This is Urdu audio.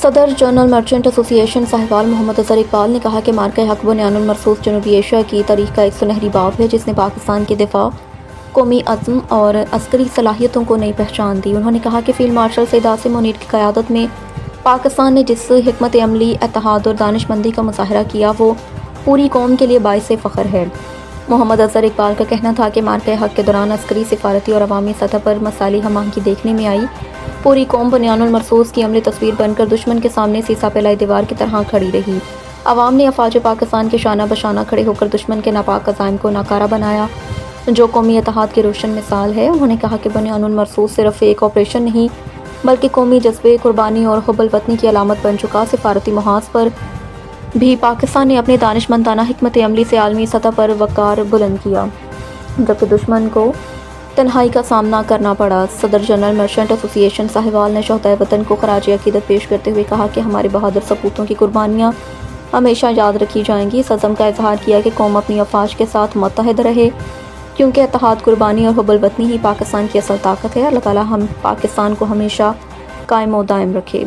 صدر جنرل مرچنٹ ایسوسی ایشن ساہیوال محمد اظہر اقبال نے کہا کہ مارکہ حق بنیان المرصوص جنوبی ایشیا کی تاریخ کا ایک سنہری باب ہے جس نے پاکستان کے دفاع، قومی عزم اور عسکری صلاحیتوں کو نئی پہچان دی۔ انہوں نے کہا کہ فیلڈ مارشل سید عاصم منیر کی قیادت میں پاکستان نے جس حکمت عملی، اتحاد اور دانش مندی کا مظاہرہ کیا وہ پوری قوم کے لیے باعث فخر ہے۔ محمد اظہر اقبال کا کہنا تھا کہ مارکہ حق کے دوران عسکری، سفارتی اور عوامی سطح پر مسالی ہم آہنگی دیکھنے میں آئی۔ پوری قوم بنیان المرصوص کی عملی تصویر بن کر دشمن کے سامنے سیسا پھیلائی دیوار کی طرح کھڑی رہی۔ عوام نے افواج پاکستان کے شانہ بشانہ کھڑے ہو کر دشمن کے ناپاک عزائم کو ناکارہ بنایا، جو قومی اتحاد کی روشن مثال ہے۔ انہوں نے کہا کہ بنیان المرصوص صرف ایک آپریشن نہیں بلکہ قومی جذبے، قربانی اور حب الوطنی کی علامت بن چکا۔ سفارتی محاذ پر بھی پاکستان نے اپنی دانش مندانہ حکمت عملی سے عالمی سطح پر وقار بلند کیا، جبکہ دشمن کو تنہائی کا سامنا کرنا پڑا۔ صدر جنرل مرچنٹ ایسوسی ایشن ساہیوال نے شہدائے وطن کو خراج عقیدت پیش کرتے ہوئے کہا کہ ہمارے بہادر سپوتوں کی قربانیاں ہمیشہ یاد رکھی جائیں گی۔ اس عزم کا اظہار کیا کہ قوم اپنی افواج کے ساتھ متحد رہے، کیونکہ اتحاد، قربانی اور حب الوطنی ہی پاکستان کی اصل طاقت ہے۔ اللہ تعالیٰ ہم پاکستان کو ہمیشہ قائم و دائم رکھے۔